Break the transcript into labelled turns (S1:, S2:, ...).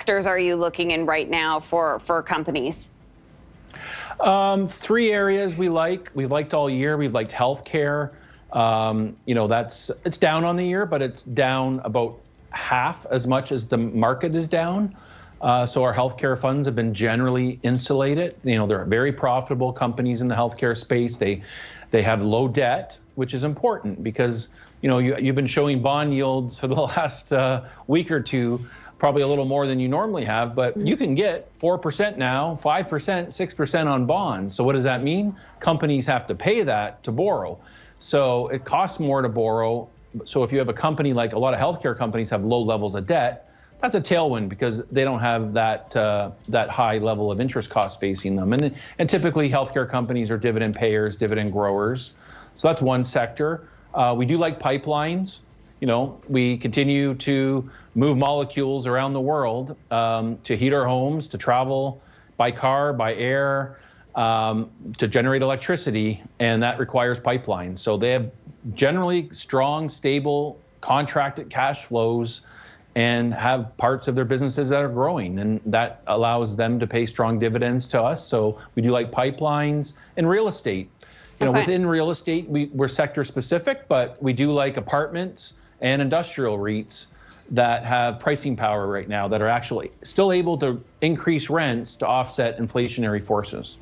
S1: sectors are you looking in right now for companies?
S2: Three areas we like. We've liked all year. We've liked healthcare. It's down on the year, but it's down about half as much as the market is down. So our healthcare funds have been generally insulated. They're very profitable companies in the healthcare space. They have low debt, which is important because you've been showing bond yields for the last week or two, probably a little more than you normally have, but you can get 4% now, 5%, 6% on bonds. So what does that mean? Companies have to pay that to borrow. So it costs more to borrow. So if you have a company, like a lot of healthcare companies have low levels of debt, that's a tailwind because they don't have that high level of interest costs facing them. And typically healthcare companies are dividend payers, dividend growers. So that's one sector. We do like pipelines. We continue to move molecules around the world to heat our homes, to travel by car, by air, to generate electricity, and that requires pipelines. So they have generally strong, stable, contracted cash flows and have parts of their businesses that are growing, and that allows them to pay strong dividends to us. So we do like pipelines and real estate. Within real estate, we're sector specific, but we do like apartments and industrial REITs that have pricing power right now that are actually still able to increase rents to offset inflationary forces.